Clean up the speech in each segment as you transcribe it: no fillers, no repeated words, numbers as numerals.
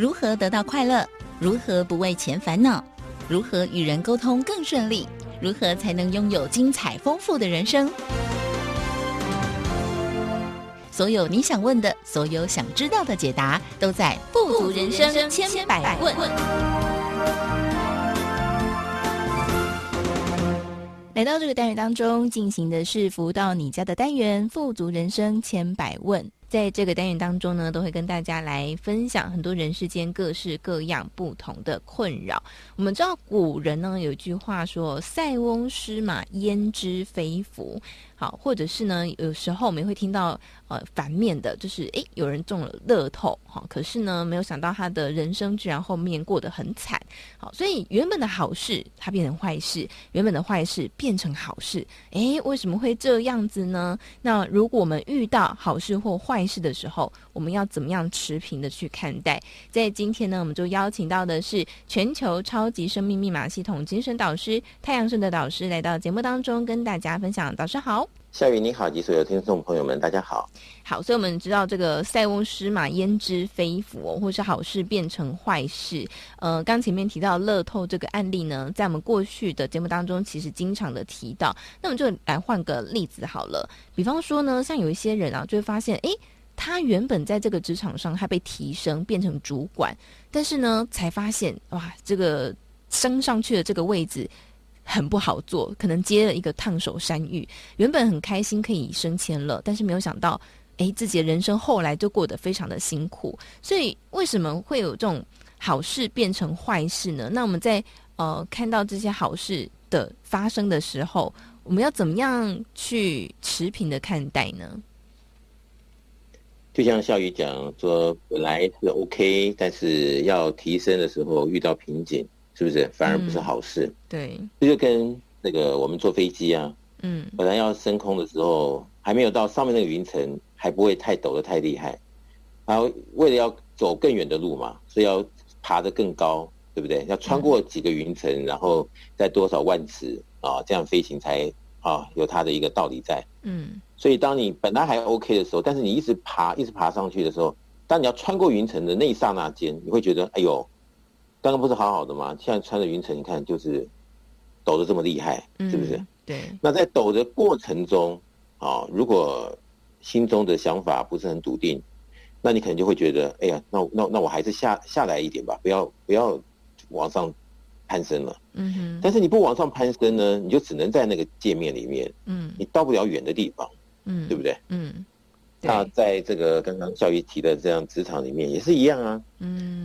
如何得到快乐？如何不为钱烦恼？如何与人沟通更顺利？如何才能拥有精彩丰富的人生？所有你想问的，所有想知道的解答，都在富足人生千百问。来到这个单元当中，进行的是服务到你家的单元，富足人生千百问。在这个单元当中呢，都会跟大家来分享很多人世间各式各样不同的困扰。我们知道古人呢有一句话说塞翁失马焉知非福，好，或者是呢有时候我们会听到反面的，就是有人中了乐透，好，可是呢没有想到他的人生居然后面过得很惨，好，所以原本的好事它变成坏事，原本的坏事变成好事，为什么会这样子呢？那如果我们遇到好事或坏事的时候，我们要怎么样持平的去看待？在今天呢，我们就邀请到的是全球超级生命密码系统精神导师太阳盛德导师来到节目当中跟大家分享。导师好。夏雨你好，及所有听众朋友们大家好。好，所以我们知道这个塞翁失马焉知非福，或是好事变成坏事。刚前面提到乐透这个案例呢，在我们过去的节目当中其实经常的提到。那我们就来换个例子好了，比方说呢，像有一些人啊，就会发现他原本在这个职场上他被提升变成主管，但是呢才发现哇，这个升上去的这个位置很不好做，可能接了一个烫手山芋，原本很开心可以升迁了，但是没有想到自己的人生后来就过得非常的辛苦。所以为什么会有这种好事变成坏事呢？那我们在看到这些好事的发生的时候，我们要怎么样去持平的看待呢？就像笑宇讲说，本来是 OK， 但是要提升的时候遇到瓶颈，是不是反而不是好事？对，这就跟那个我们坐飞机啊，本来要升空的时候，还没有到上面那个云层，还不会太陡得太厉害，然后为了要走更远的路嘛，所以要爬得更高，对不对？要穿过几个云层，然后在多少万尺啊，这样飞行才有它的一个道理在。所以当你本来还 OK 的时候，但是你一直爬上去的时候，当你要穿过云层的那一刹那间，你会觉得哎呦，刚刚不是好好的吗？现在穿着云层，你看就是抖得这么厉害，是不是？对。那在抖的过程中如果心中的想法不是很笃定，那你可能就会觉得哎呀，那我还是下来一点吧，不要往上攀升了。但是你不往上攀升呢，你就只能在那个界面里面，你到不了远的地方，对不对？那在这个刚刚教育提的这样职场里面也是一样啊。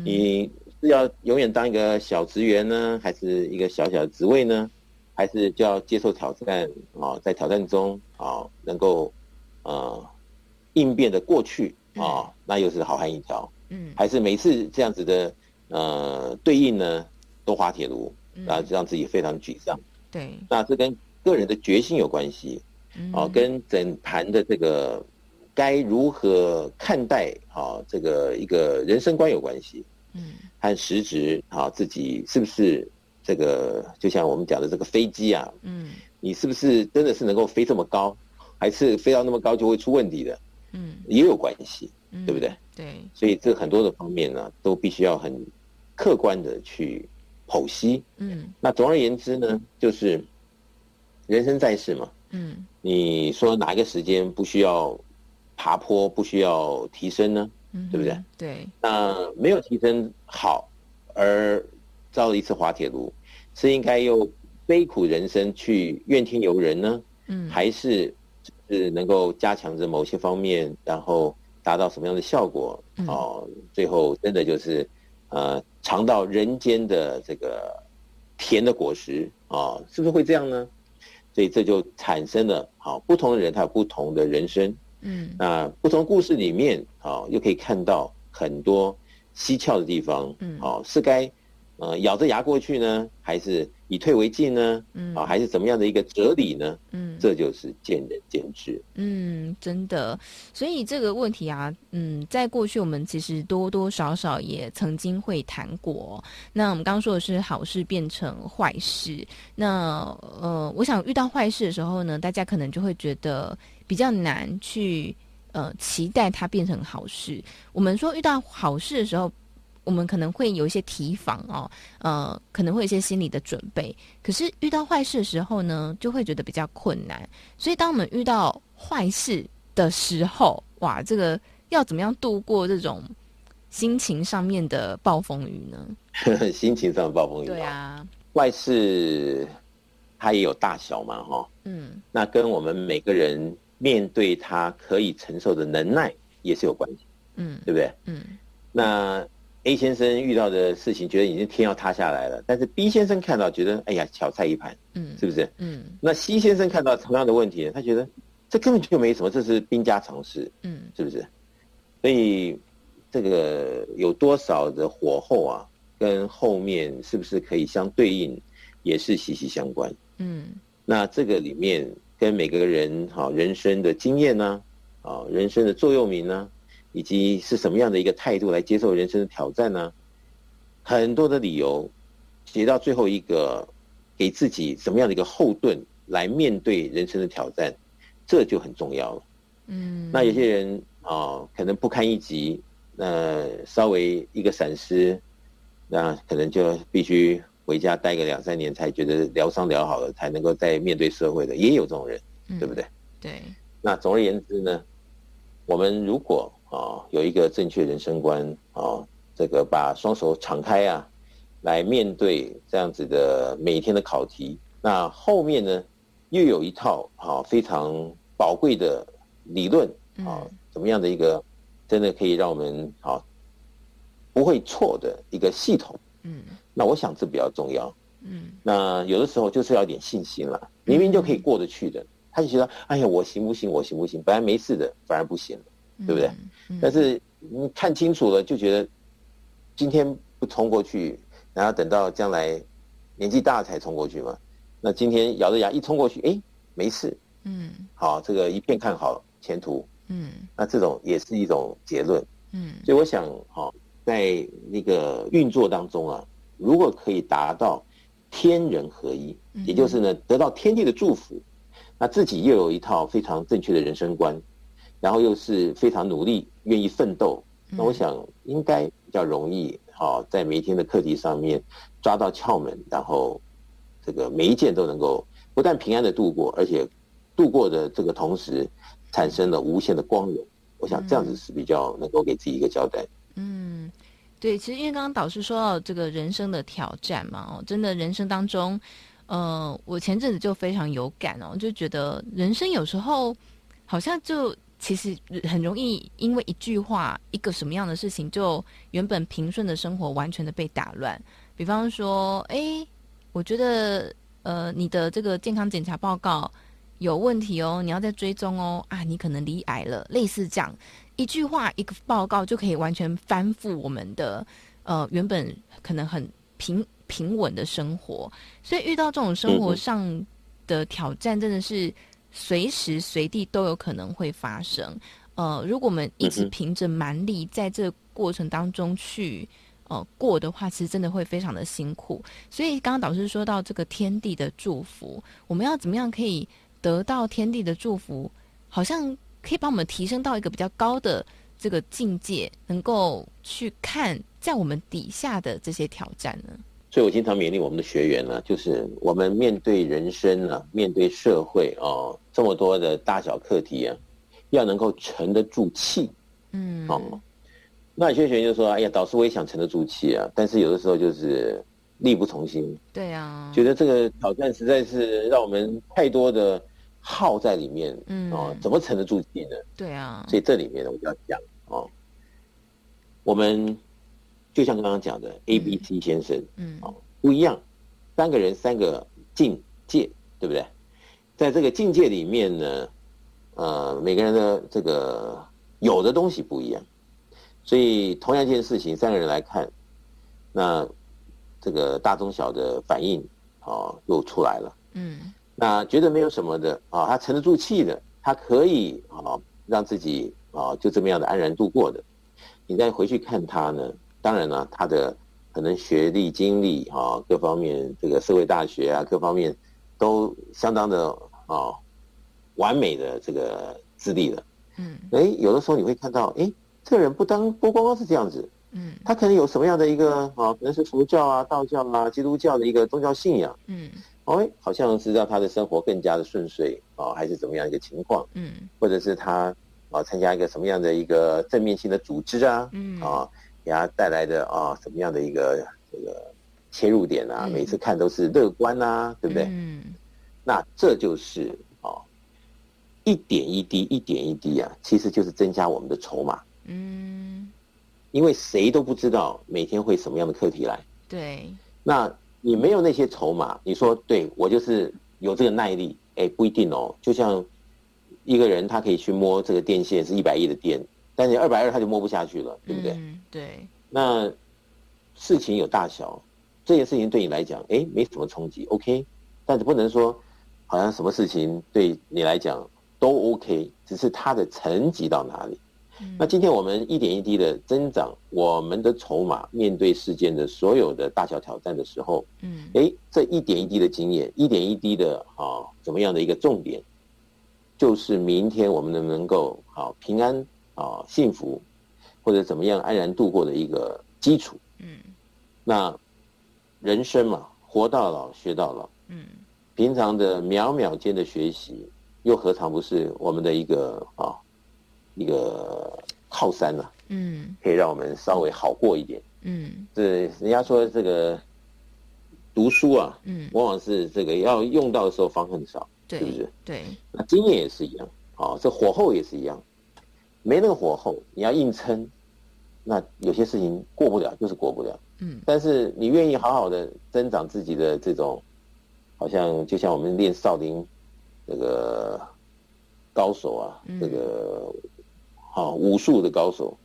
你是要永远当一个小职员呢，还是一个小小的职位呢？还是就要接受挑战在挑战中能够应变的过去那又是好汉一条。还是每次这样子的对应呢都滑铁卢，然后让自己非常沮丧。对，那这跟个人的决心有关系，跟整盘的这个该如何看待这个一个人生观有关系。和实质自己是不是这个就像我们讲的这个飞机啊，你是不是真的是能够飞这么高，还是飞到那么高就会出问题的，也有关系，对不对？对，所以这很多的方面呢，都必须要很客观的去剖析。那总而言之呢，就是人生在世嘛，你说哪一个时间不需要爬坡，不需要提升呢？对不对？对。那没有提升好，而遭了一次滑铁卢，是应该用悲苦人生去怨天尤人呢？还是能够加强着某些方面，然后达到什么样的效果？最后真的就是尝到人间的这个甜的果实是不是会这样呢？所以这就产生了不同的人他有不同的人生。那不同故事里面又可以看到很多蹊跷的地方。是该咬着牙过去呢，还是以退为进呢？还是怎么样的一个哲理呢？这就是见仁见智。真的。所以这个问题啊，在过去我们其实多多少少也曾经会谈过。那我们刚刚说的是好事变成坏事。那我想遇到坏事的时候呢，大家可能就会觉得比较难去期待它变成好事。我们说遇到好事的时候，我们可能会有一些提防可能会有一些心理的准备。可是遇到坏事的时候呢，就会觉得比较困难。所以当我们遇到坏事的时候，哇，这个要怎么样度过这种心情上面的暴风雨呢？心情上的暴风雨。对啊，坏事它也有大小嘛，那跟我们每个人面对它可以承受的能耐也是有关系，对不对？那 A 先生遇到的事情，觉得已经天要塌下来了，但是 B 先生看到觉得，哎呀，巧菜一盘，是不是？那 C 先生看到同样的问题，他觉得这根本就没什么，这是兵家常事，是不是？所以这个有多少的火候啊，跟后面是不是可以相对应，也是息息相关。那这个里面跟每个人人生的经验呢，人生的座右铭呢，以及是什么样的一个态度来接受人生的挑战呢？很多的理由，写到最后一个，给自己什么样的一个后盾来面对人生的挑战，这就很重要了。那有些人可能不堪一击，稍微一个闪失，那可能就必须回家待个2-3年，才觉得疗伤疗好了，才能够再面对社会的，也有这种人，对不对？对。那总而言之呢，我们如果有一个正确人生观这个把双手敞开来面对这样子的每一天的考题，那后面呢又有一套非常宝贵的理论怎么样的一个真的可以让我们不会错的一个系统，那我想这比较重要。那有的时候就是要一点信心了，明明就可以过得去的，他就觉得哎呀我行不行，我行不行，本来没事的反而不行了，对不对？但是你看清楚了，就觉得今天不冲过去，然后等到将来年纪大才冲过去嘛。那今天咬着牙一冲过去，哎，没事，好，这个一片看好前途，那这种也是一种结论，所以我想在那个运作当中如果可以达到天人合一，也就是呢得到天地的祝福，那自己又有一套非常正确的人生观，然后又是非常努力愿意奋斗，那我想应该比较容易在每一天的课题上面抓到窍门，然后这个每一件都能够不但平安的度过，而且度过的这个同时产生了无限的光荣。我想这样子是比较能够给自己一个交代。对，其实因为刚刚导师说到这个人生的挑战嘛，真的人生当中，我前阵子就非常有感就觉得人生有时候好像就其实很容易因为一句话，一个什么样的事情，就原本平顺的生活完全的被打乱。比方说，我觉得你的这个健康检查报告有问题你要再追踪你可能罹癌了，类似这样。一句话一个报告就可以完全翻覆我们的原本可能很平稳的生活，所以遇到这种生活上的挑战真的是随时随地都有可能会发生。如果我们一直凭着蛮力在这个过程当中去过的话，其实真的会非常的辛苦。所以刚刚导师说到这个天地的祝福，我们要怎么样可以得到天地的祝福，好像可以把我们提升到一个比较高的这个境界，能够去看在我们底下的这些挑战呢？所以我经常勉励我们的学员呢，就是我们面对人生面对社会这么多的大小课题要能够沉得住气。那有些学员就说：“哎呀，导师，我也想沉得住气但是有的时候就是力不从心。”对啊，觉得这个挑战实在是让我们太多的耗在里面，怎么沉得住气呢？对啊，所以这里面我就要讲我们就像刚刚讲的 ABC 先生，不一样，3个人3个境界，对不对？在这个境界里面呢，每个人的这个有的东西不一样，所以同样一件事情，3个人来看，那这个大中小的反应又出来了。那觉得没有什么的他沉得住气的，他可以让自己就这么样的安然度过的。你再回去看他呢，当然了，他的可能学历、经历各方面，这个社会大学各方面都相当的完美的这个资历了。有的时候你会看到，这个人不光光是这样子，他可能有什么样的一个可能是佛教啊、道教啊、基督教的一个宗教信仰，好像是让他的生活更加的顺遂还是怎么样一个情况，或者是他参加一个什么样的一个正面性的组织啊，给他带来的什么样的一个这个切入点啊，每次看都是乐观啊，对不对？那这就是一点一滴，一点一滴啊，其实就是增加我们的筹码。因为谁都不知道每天会什么样的课题来。对。那你没有那些筹码，你说对我就是有这个耐力，不一定哦。就像一个人他可以去摸这个电线是100亿的电，但是220他就摸不下去了，对不对？对。那事情有大小，这件事情对你来讲，没什么冲击 ，OK， 但是不能说好像什么事情对你来讲都 OK， 只是它的层级到哪里。那今天我们一点一滴的增长我们的筹码，面对世间的所有的大小挑战的时候，这一点一滴的经验，一点一滴的怎么样的一个重点，就是明天我们能够平安幸福，或者怎么样安然度过的一个基础。那人生嘛，活到老学到老，平常的秒秒间的学习，又何尝不是我们的一个靠山啊，可以让我们稍微好过一点。这人家说这个读书啊，往往是这个要用到的时候方恨少，是不是？对。那经验也是一样，这火候也是一样，没那个火候，你要硬撑，那有些事情过不了就是过不了。但是你愿意好好的增长自己的这种，好像就像我们练少林这个高手啊，这个武术的高手，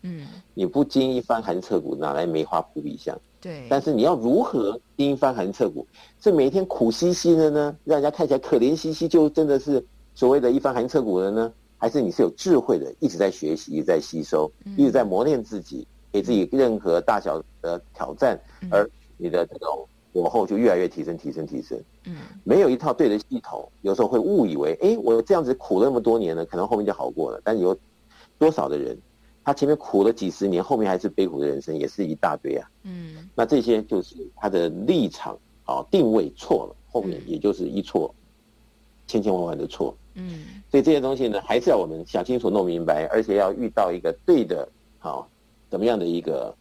你不经一番寒彻骨，哪来梅花扑鼻香？对。但是你要如何经一番寒彻骨？是每天苦兮兮的呢，让人家看起来可怜兮兮，就真的是所谓的一番寒彻骨的呢？还是你是有智慧的，一直在学习，一直在吸收，一直在磨练自己，给自己任何大小的挑战，而你的这种火候就越来越提升。没有一套对的系统，有时候会误以为，我这样子苦了那么多年了，可能后面就好过了。但有多少的人，他前面苦了几十年，后面还是悲苦的人生，也是一大堆啊。那这些就是他的立场定位错了，后面也就是一错，千千万万的错。所以这些东西呢，还是要我们想清楚、弄明白，而且要遇到一个对的怎么样的一个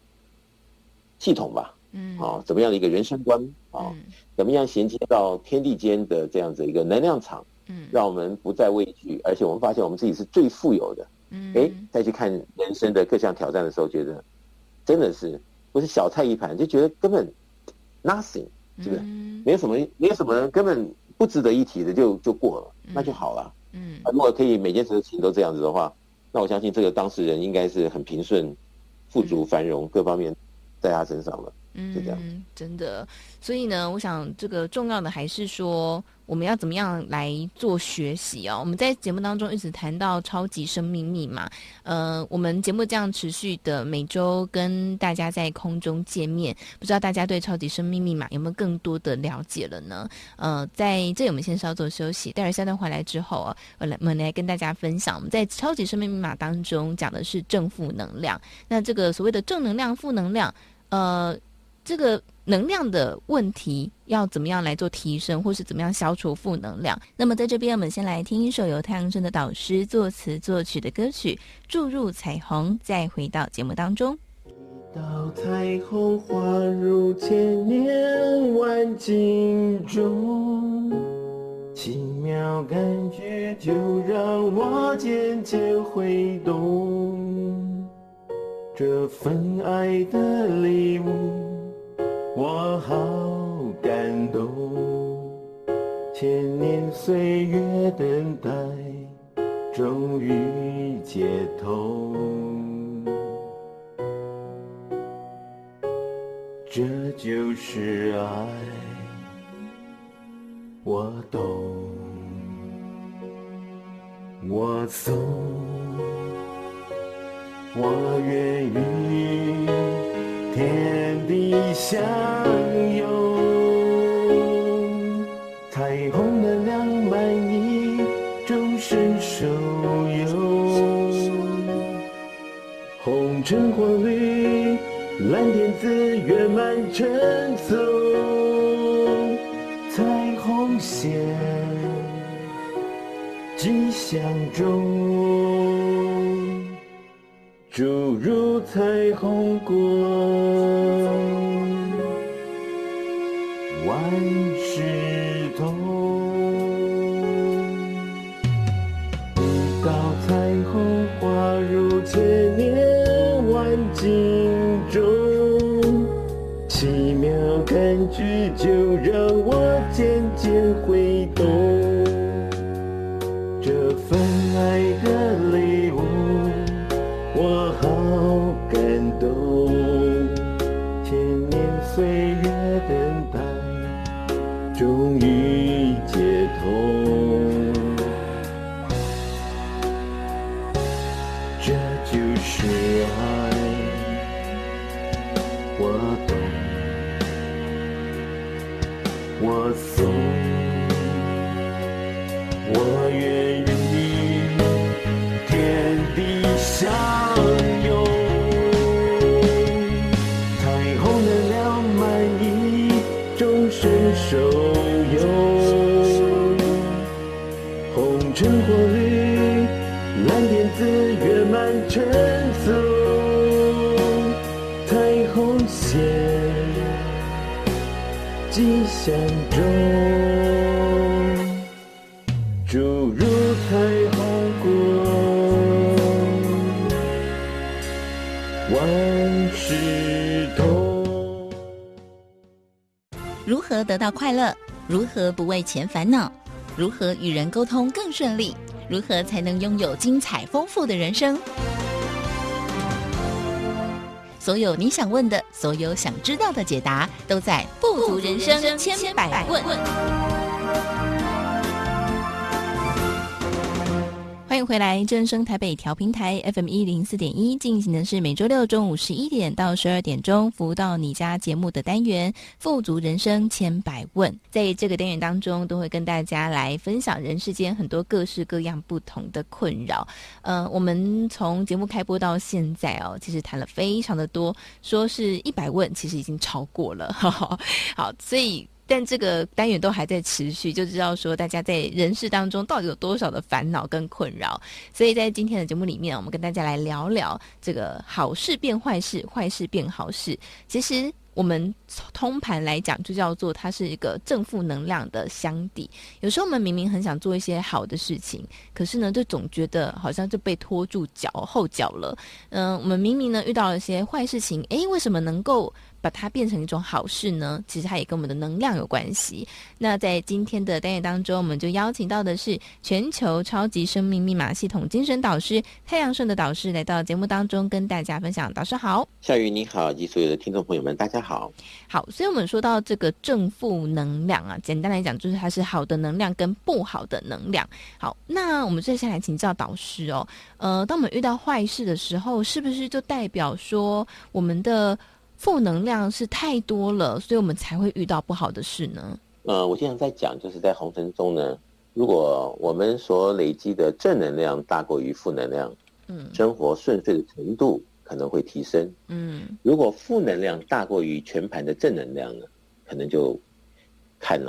系统吧。怎么样的一个人生观怎么样衔接到天地间的这样子一个能量场，让我们不再畏惧，而且我们发现我们自己是最富有的。再去看人生的各项挑战的时候，觉得真的是不是小菜一盘，就觉得根本 nothing， 是不是？没有什么根本不值得一提的就过了，那就好了。如果可以每件事情都这样子的话，那我相信这个当事人应该是很平顺、富足、繁荣各方面在他身上了。就这样。真的。所以呢，我想这个重要的还是说，我们要怎么样来做学习哦。我们在节目当中一直谈到超级生命密码，我们节目这样持续的每周跟大家在空中见面，不知道大家对超级生命密码有没有更多的了解了呢？在这里我们先稍作休息，待会儿下段回来之后我们来跟大家分享，我们在超级生命密码当中讲的是正负能量。那这个所谓的正能量、负能量，这个能量的问题要怎么样来做提升，或是怎么样消除负能量。那么在这边我们先来听一首由太阳升的导师作词作曲的歌曲《注入彩虹》，再回到节目当中。一道彩虹划入千年万境中，奇妙感觉就让我渐渐挥动，这份爱的礼物我好感动，千年岁月等待，终于解脱。这就是爱，我懂，我送，我愿与天地相拥，彩虹的浪漫一终身受用，红橙黄绿子圆满成簇，彩虹线吉祥中，注入彩虹光，万事通。一道彩虹划入千年万境中，奇妙感觉就让我渐渐会懂，这份爱的礼物我好感动，千年岁月等待终于解脱，这就是爱，我懂，我送，我愿与你天地相拥，彩虹能量满溢，终身受用，红橙黄绿蓝靛紫圆满成簇，彩虹线吉祥中，注入彩虹光，万事通。如何得到快乐？如何不为钱烦恼？如何与人沟通更顺利？如何才能拥有精彩丰富的人生？所有你想问的，所有想知道的解答，都在《富足人生千百问》。欢迎回来，正声台北调频台 FM104.1 进行的是每周六中午11点到12点钟服务到你家节目的单元富足人生千百问。在这个单元当中，都会跟大家来分享人世间很多各式各样不同的困扰。我们从节目开播到现在哦，其实谈了非常的多，说是100问，其实已经超过了。好，所以但这个单元都还在持续，就知道说大家在人世当中到底有多少的烦恼跟困扰。所以在今天的节目里面，我们跟大家来聊聊这个好事变坏事，坏事变好事。其实我们通盘来讲，就叫做它是一个正负能量的相抵。有时候我们明明很想做一些好的事情，可是呢，就总觉得好像就被拖住后脚了。我们明明呢遇到了一些坏事情，为什么能够把它变成一种好事呢？其实它也跟我们的能量有关系。那在今天的单元当中，我们就邀请到的是全球超级生命密码系统精神导师太阳顺的导师来到节目当中跟大家分享。导师好。夏雨你好，以及所有的听众朋友们大家好。好，所以我们说到这个正负能量啊，简单来讲就是它是好的能量跟不好的能量。好，那我们接下来请教导师哦，当我们遇到坏事的时候，是不是就代表说我们的负能量是太多了，所以我们才会遇到不好的事呢？我经常在讲，就是在红尘中呢，如果我们所累积的正能量大过于负能量，生活顺遂的程度可能会提升。如果负能量大过于全盘的正能量呢，可能就看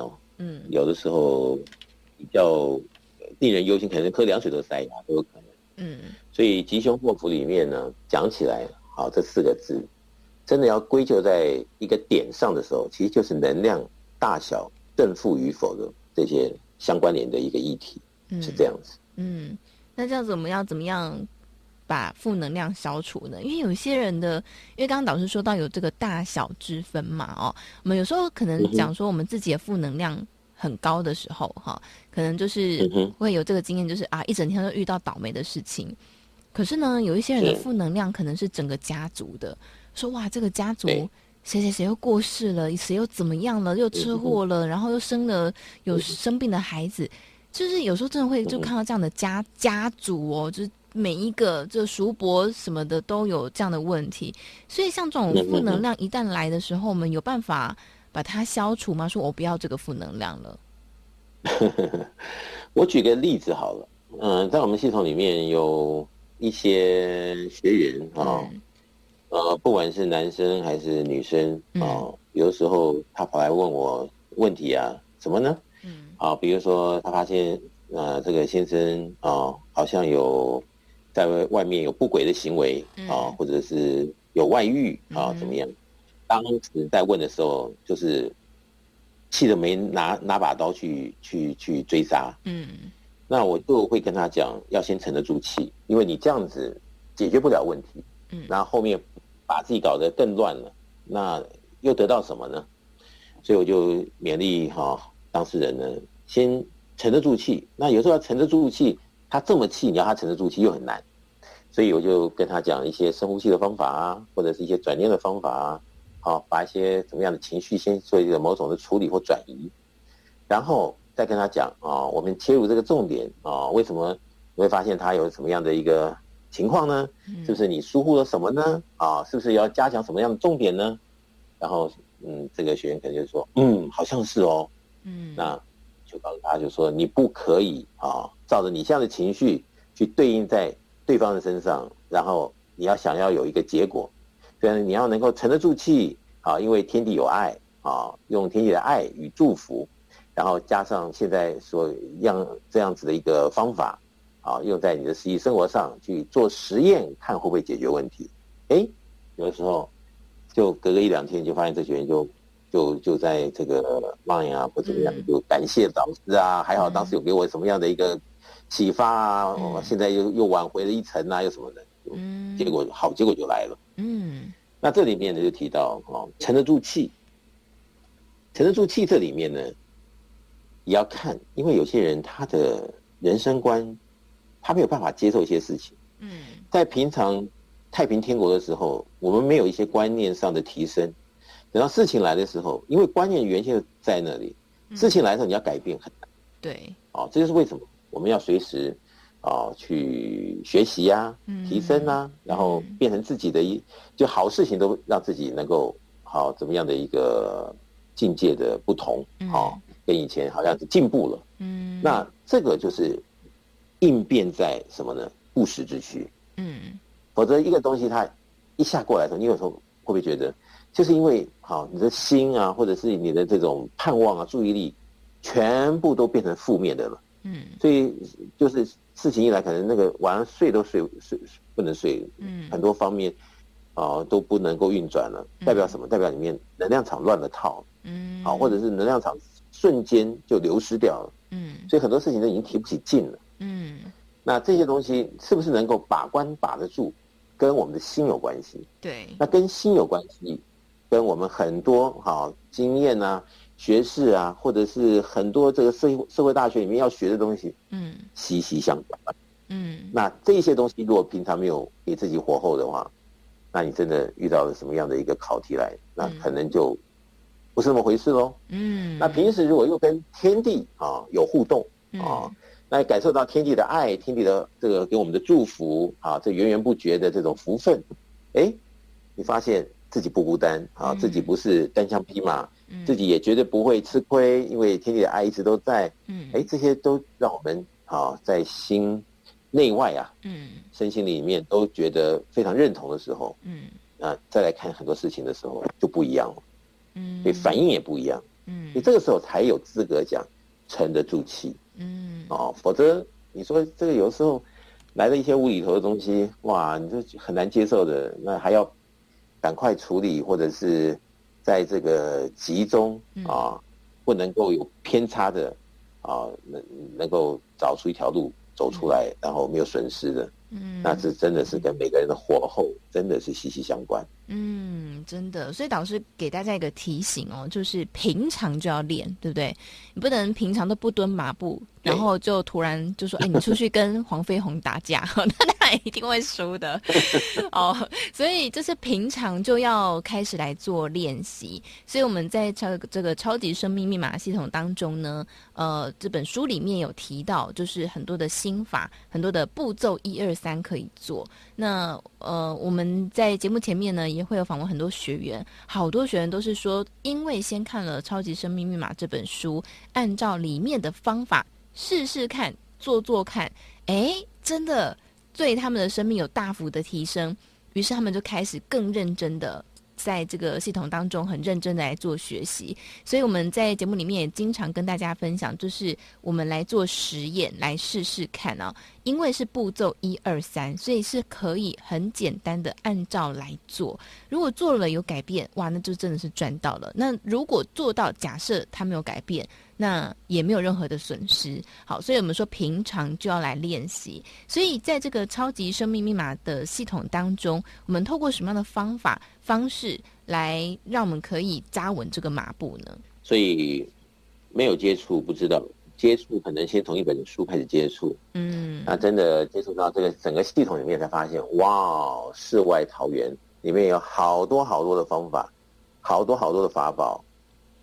有的时候比较令人忧心，可能喝凉水都塞牙都有可能。所以吉凶祸福里面呢，讲起来好这4个字，真的要归咎在一个点上的时候，其实就是能量大小正负与否的这些相关联的一个议题，是这样子。那这样子我们要怎么样把负能量消除呢？因为有些人的，因为刚刚导师说到有这个大小之分嘛，我们有时候可能讲说我们自己的负能量很高的时候，可能就是会有这个经验，就是一整天都遇到倒霉的事情。可是呢，有一些人的负能量可能是整个家族的，说哇，这个家族谁谁谁又过世了，谁又怎么样了，又车祸了，然后又有生病的孩子，就是有时候真的会就看到这样的家族哦，就是每一个就叔伯什么的都有这样的问题。所以像这种负能量一旦来的时候，我们有办法把它消除吗？说我不要这个负能量了。我举个例子好了，在我们系统里面有一些学员不管是男生还是女生有的时候他跑来问我问题啊，什么呢？比如说他发现这个先生好像有在外面有不轨的行为或者是有外遇怎么样？当时在问的时候，就是气得没拿把刀去追杀。那我就会跟他讲，要先沉得住气，因为你这样子解决不了问题。那后面把自己搞得更乱了，那又得到什么呢？所以我就勉励当事人呢，先沉得住气。那有时候要沉得住气，他这么气，你要他沉得住气又很难。所以我就跟他讲一些深呼吸的方法啊，或者是一些转念的方法啊，把一些怎么样的情绪先做一个某种的处理或转移，然后再跟他讲我们切入这个重点为什么你会发现他有什么样的一个情况呢？是不是你疏忽了什么呢？是不是要加强什么样的重点呢？然后这个学员可能就说好像是哦，那就告诉他就说你不可以照着你现在的情绪去对应在对方的身上，然后你要想要有一个结果，所以你要能够沉得住气因为天地有爱用天地的爱与祝福，然后加上现在所这样子的一个方法用在你的实际生活上去做实验，看会不会解决问题。有的时候就隔个1-2天就发现这学员就在这个 Line 或怎么样，就感谢导师还好当时有给我什么样的一个启发现在又挽回了一层又什么的，结果就来了。那这里面呢就提到沉得住气，沉得住气这里面呢也要看，因为有些人他的人生观他没有办法接受一些事情。在平常太平天国的时候，我们没有一些观念上的提升，等到事情来的时候，因为观念原先在那里，事情来的时候你要改变很难。对，这就是为什么我们要随时去学习提升然后变成自己的就好事情都让自己能够怎么样的一个境界的不同跟以前好像是进步了。那这个就是应变在什么呢？不时之需。否则一个东西它一下过来的时候，你有时候会不会觉得就是因为你的心或者是你的这种盼望注意力全部都变成负面的了。所以就是事情一来，可能那个晚上睡都睡不能睡，很多方面都不能够运转了。代表什么？代表里面能量场乱了套。或者是能量场瞬间就流失掉了。所以很多事情都已经提不起劲了。那这些东西是不是能够把关把得住，跟我们的心有关系。对，那跟心有关系，跟我们很多经验学识或者是很多这个社会大学里面要学的东西息息相关。那这些东西如果平常没有给自己火候的话，那你真的遇到了什么样的一个考题来，那可能就不是那么回事咯。那平时如果又跟天地有互动那感受到天地的爱，天地的这个给我们的祝福这源源不绝的这种福分，你发现自己不孤单自己不是单枪匹马，自己也绝对不会吃亏，因为天地的爱一直都在。这些都让我们在心内外身心里面都觉得非常认同的时候，那再来看很多事情的时候就不一样了。所以反应也不一样。所以这个时候才有资格讲沉得住气。否则你说这个有时候来了一些无厘头的东西，哇，你就很难接受的，那还要赶快处理，或者是在这个集中不能够有偏差的能够找出一条路走出来，然后没有损失的。那这真的是跟每个人的火候真的是息息相关。真的，所以导师给大家一个提醒就是平常就要练，对不对？你不能平常都不蹲马步，然后就突然就说你出去跟黄飞鸿打架那一定会输的所以就是平常就要开始来做练习。所以我们在这个超级生命密码系统当中呢，这本书里面有提到，就是很多的心法，很多的步骤1、2、3可以做。那我们在节目前面呢也会有访问很多学员，好多学员都是说，因为先看了《超级生命密码》这本书，按照里面的方法试试看，做做看，真的对他们的生命有大幅的提升。于是他们就开始更认真的在这个系统当中很认真的来做学习。所以我们在节目里面也经常跟大家分享，就是我们来做实验来试试看啊，因为是步骤1、2、3，所以是可以很简单的按照来做。如果做了有改变，哇，那就真的是赚到了。那如果做到假设它没有改变，那也没有任何的损失。好，所以我们说平常就要来练习。所以在这个超级生命密码的系统当中，我们透过什么样的方式来让我们可以扎稳这个马步呢？所以没有接触不知道，接触可能先从一本书开始接触，那真的接触到这个整个系统里面才发现，哇，世外桃源，里面有好多好多的方法，好多好多的法宝，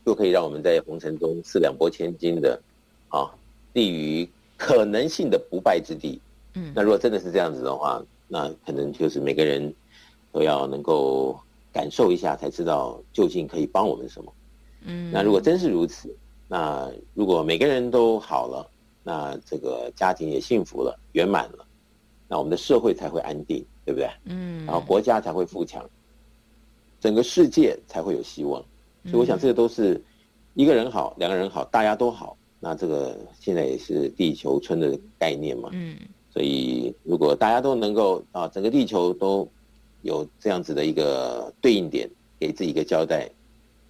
就可以让我们在红尘中四两拨千斤的立于可能性的不败之地。那如果真的是这样子的话，那可能就是每个人都要能够感受一下，才知道究竟可以帮我们什么。那如果真是如此，那如果每个人都好了，那这个家庭也幸福了，圆满了，那我们的社会才会安定，对不对？然后国家才会富强，整个世界才会有希望。所以我想这个都是一个人好，两个人好，大家都好。那这个现在也是地球村的概念嘛。所以如果大家都能够整个地球都有这样子的一个对应点，给自己一个交代，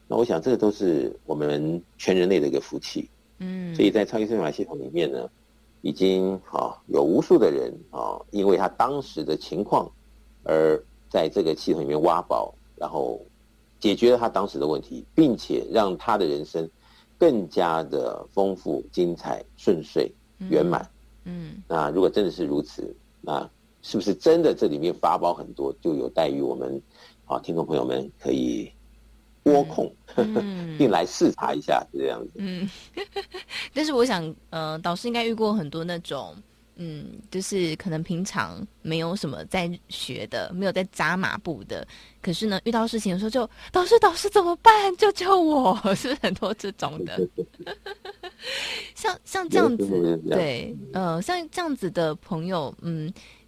那我想这个都是我们全人类的一个福气。所以在超级生命密码系统里面呢，已经有无数的人因为他当时的情况而在这个系统里面挖宝，然后解决了他当时的问题，并且让他的人生更加的丰富、精彩、顺遂、圆满。那如果真的是如此，那是不是真的这里面法宝很多，就有待于我们听众朋友们可以拨空并来视察一下，是这样子。但是我想导师应该遇过很多那种就是可能平常没有什么在学的，没有在扎马步的，可是呢遇到事情的时候就导师怎么办，救救我，是不是很多这种的？像这样子，对，像这样子的朋友，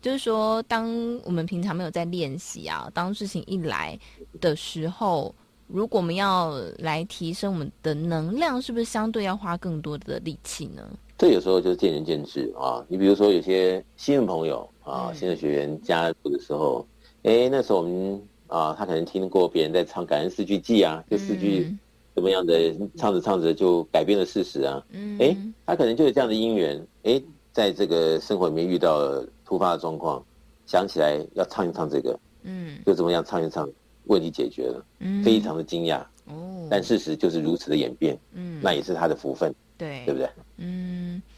就是说当我们平常没有在练习啊，当事情一来的时候，如果我们要来提升我们的能量，是不是相对要花更多的力气呢？这有时候就是见仁见智你比如说有些新的朋友新的学员加入的时候，那时候我们他可能听过别人在唱感恩四句偈这四句怎么样的唱着唱着就改变了事实他可能就有这样的因缘，在这个生活里面遇到了突发的状况，想起来要唱一唱这个，就怎么样唱一唱，问题解决了，非常的惊讶但事实就是如此的演变，那也是他的福分，对不对？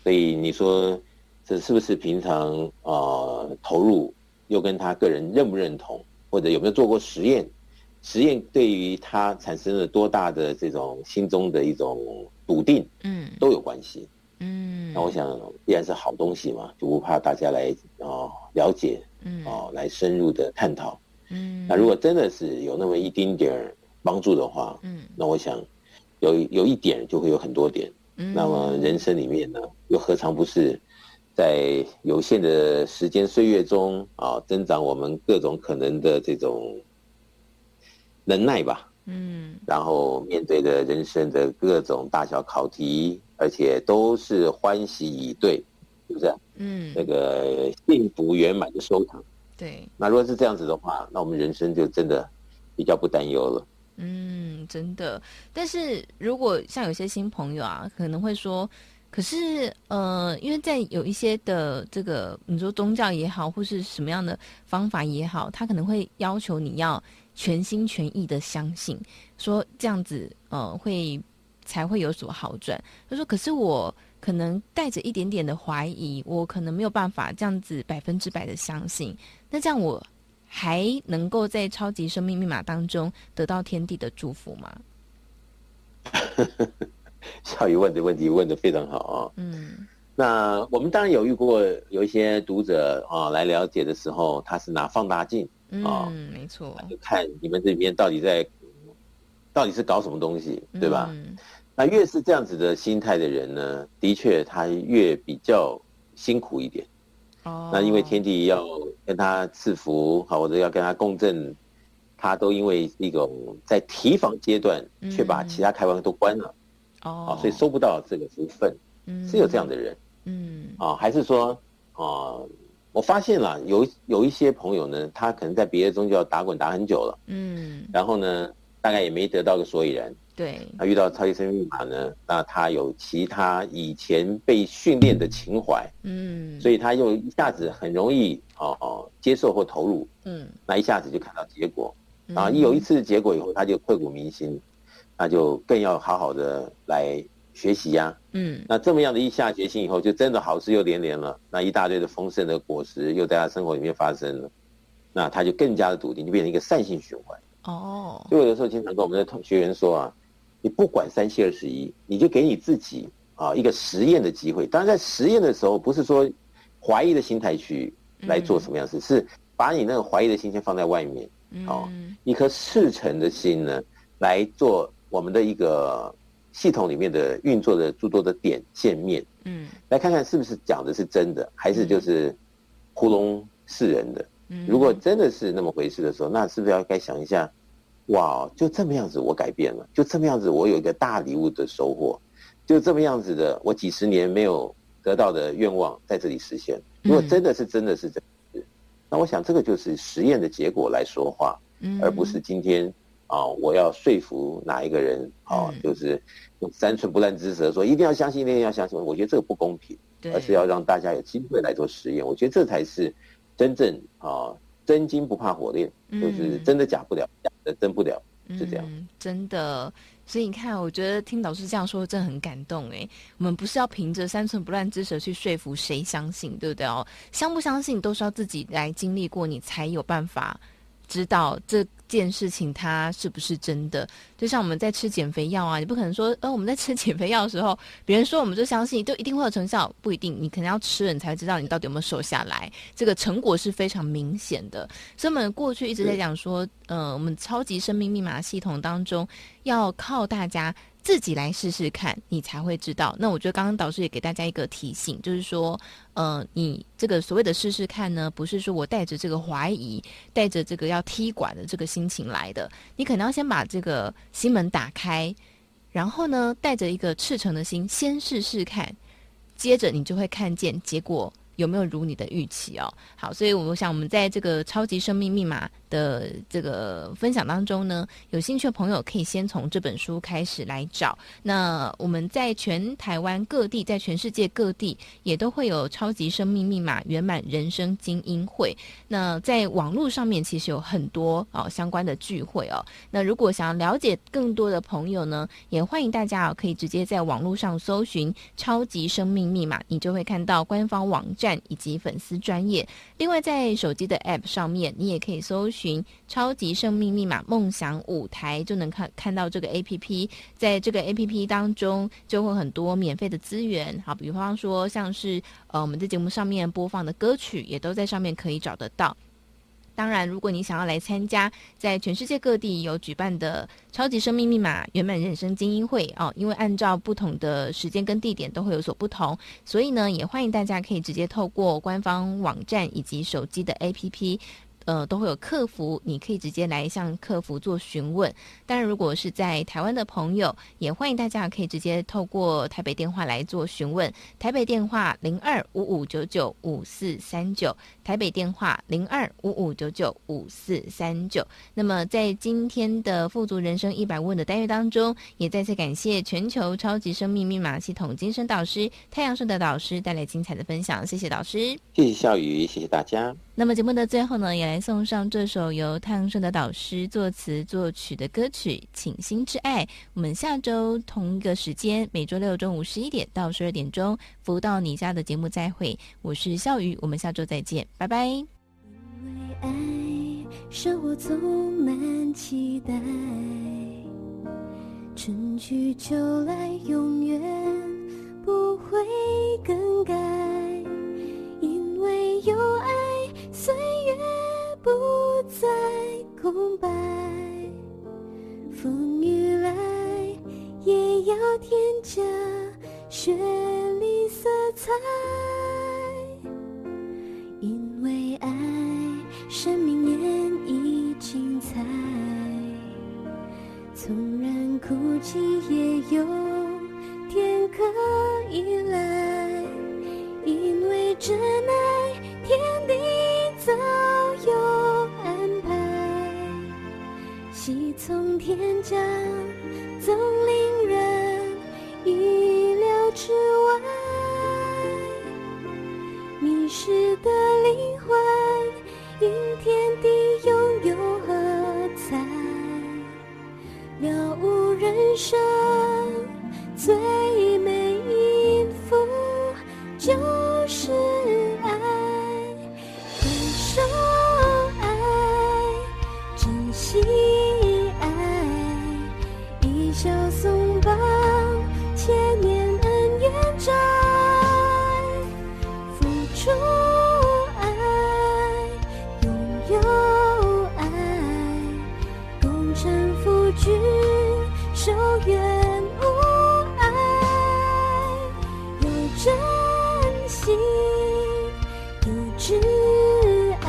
所以你说这是不是平常投入，又跟他个人认不认同，或者有没有做过实验？实验对于他产生了多大的这种心中的一种笃定，都有关系。那我想既然是好东西嘛，就不怕大家来了解，来深入的探讨。那如果真的是有那么一丁点帮助的话，那我想有一点就会有很多点。那么人生里面呢，又何尝不是在有限的时间岁月中增长我们各种可能的这种能耐吧。然后面对着人生的各种大小考题，而且都是欢喜以对，是不是？那个幸福圆满的收场。对。那如果是这样子的话，那我们人生就真的比较不担忧了。真的。但是如果像有些新朋友可能会说，可是因为在有一些的这个你说宗教也好，或是什么样的方法也好，他可能会要求你要全心全意的相信，说这样子才会有所好转。他说可是我可能带着一点点的怀疑，我可能没有办法这样子100%的相信，那这样我还能够在超级生命密码当中得到天地的祝福吗？小雨问的问题问得非常好那我们当然有遇过有一些读者来了解的时候，他是拿放大镜没错，就看你们这里面到底是搞什么东西，对吧？那越是这样子的心态的人呢，的确他越比较辛苦一点那因为天地要跟他赐福，或者要跟他共振，他都因为一种在提防阶段，却把其他开关都关了，所以收不到这个福分，是有这样的人，还是说，我发现了有一些朋友呢，他可能在别的宗教打滚打很久了，然后呢，大概也没得到个所以然。对，他遇到超级生命密码呢，那他有其他以前被训练的情怀，所以他又一下子很容易接受或投入，那一下子就看到结果，然后有一次结果以后，他就刻骨铭心，那就更要好好的来学习呀，那这么样的一下决心以后，就真的好事又连连了，那一大堆的丰盛的果实又在他生活里面发生了，那他就更加的笃定，就变成一个善性循环。所以我有时候经常跟我们的学员说啊，你不管3721，你就给你自己一个实验的机会。当然在实验的时候，不是说怀疑的心态去来做什么样的事，是把你那个怀疑的心先放在外面，一颗赤诚的心呢，来做我们的一个系统里面的运作的诸多的点线面，来看看是不是讲的是真的，还是就是糊弄世人的。如果真的是那么回事的时候，那是不是要该想一下，哇，就这么样子我改变了，就这么样子我有一个大礼物的收获，就这么样子的我几十年没有得到的愿望在这里实现。如果真的是那我想这个就是实验的结果来说话，而不是今天我要说服哪一个人就是用三寸不烂之舌说一定要相信，一定要相信。我觉得这个不公平，而是要让大家有机会来做实验。我觉得这才是真正真金不怕火炼，就是真的假不了，假的真不了，是这样。真的。所以你看，我觉得听导师这样说真的很感动哎。我们不是要凭着三寸不烂之舌去说服谁相信，对不对相不相信都是要自己来经历过，你才有办法知道这件事情它是不是真的。就像我们在吃减肥药啊，你不可能说我们在吃减肥药的时候，别人说我们就相信就一定会有成效，不一定，你可能要吃了你才会知道你到底有没有瘦下来，这个成果是非常明显的。所以我们过去一直在讲说我们超级生命密码系统当中要靠大家自己来试试看，你才会知道。那我觉得刚刚导师也给大家一个提醒，就是说你这个所谓的试试看呢，不是说我带着这个怀疑，带着这个要踢馆的这个心情来的，你可能要先把这个心门打开，然后呢带着一个赤诚的心先试试看，接着你就会看见结果有没有如你的预期好，所以我想我们在这个超级生命密码的这个分享当中呢，有兴趣的朋友可以先从这本书开始来找。那我们在全台湾各地，在全世界各地也都会有超级生命密码圆满人生精英会。那在网络上面其实有很多相关的聚会那如果想要了解更多的朋友呢，也欢迎大家可以直接在网络上搜寻超级生命密码，你就会看到官方网站以及粉丝专页。另外在手机的 App 上面，你也可以搜寻超级生命密码梦想舞台，就能看到这个 APP。 在这个 APP 当中就会很多免费的资源，好，比方说像是我们在节目上面播放的歌曲也都在上面可以找得到。当然如果你想要来参加在全世界各地有举办的超级生命密码圆满人生精英会因为按照不同的时间跟地点都会有所不同，所以呢也欢迎大家可以直接透过官方网站以及手机的 APP都会有客服，你可以直接来向客服做询问。当然如果是在台湾的朋友，也欢迎大家可以直接透过台北电话来做询问，台北电话0255995439，台北电话0255995439。那么在今天的富足人生100问的单元当中，也再次感谢全球超级生命密码系统精神导师太阳盛德导师带来精彩的分享，谢谢导师。谢谢笑宇，谢谢大家。那么节目的最后呢，也来送上这首由太阳盛德导师作词作曲的歌曲《倾心之爱》。我们下周同一个时间，每周六中午11点到12点钟，服务到你家的节目再会。我是笑宇，我们下周再见，拜拜。因为爱，生活充满期待，春去秋来，永远不会更改。因为有爱，岁月不再空白，风雨来也要添加绚丽色彩。哭泣也有天可以来，因为真爱天地早有安排，喜从天降总令人意料之外，迷失的灵魂因天地拥有喝彩，了无人生最美音符就是爱，感受爱，珍惜爱，一笑松绑千年恩怨债，付出爱，拥有爱，功成夫君守远无碍，有真心有挚爱，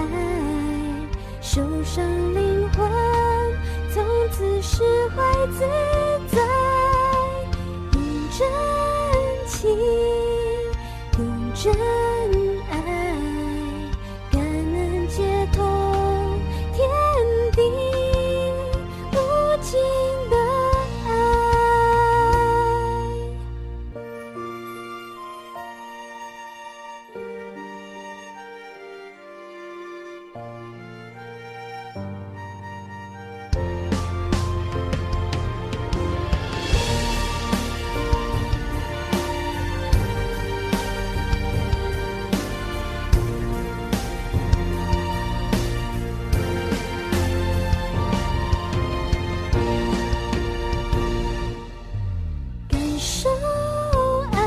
受伤灵魂从此释怀自在，用真情用真爱，感恩解脱天地无尽的爱。感受爱，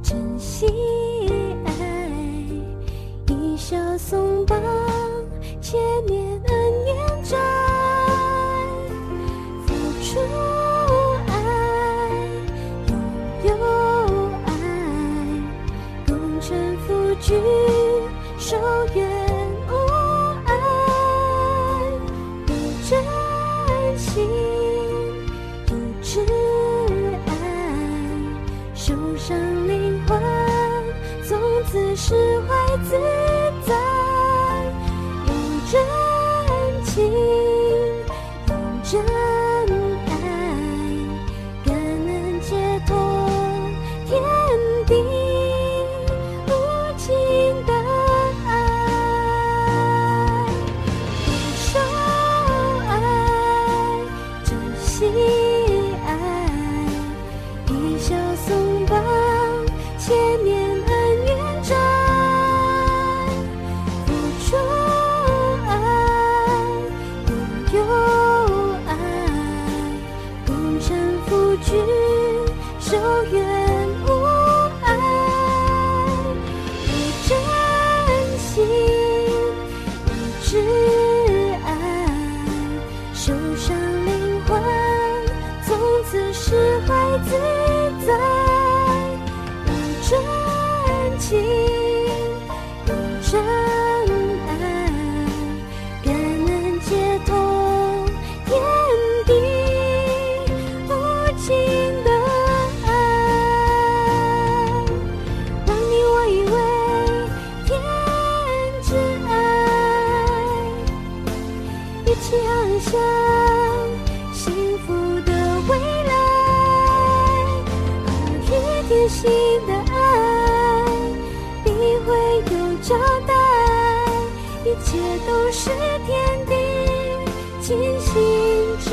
珍惜爱，一笑松绑千年恩怨债，付出爱，拥有爱，功成夫君守远无碍，有真心有挚爱，受伤灵魂从此释怀自在，用真情用真爱，感恩解脱天地无尽的爱，感受爱，珍惜爱，一笑松绑千年恩怨债，付出爱，拥有爱，功成夫君守远无碍，有真心有挚爱，受伤灵魂从此释怀自在，有真情有真爱，感恩解脱天地无尽的爱，让你我以为天之爱，一起航向幸福的未来，而与天心的爱必会有交代，一切都是天地精心之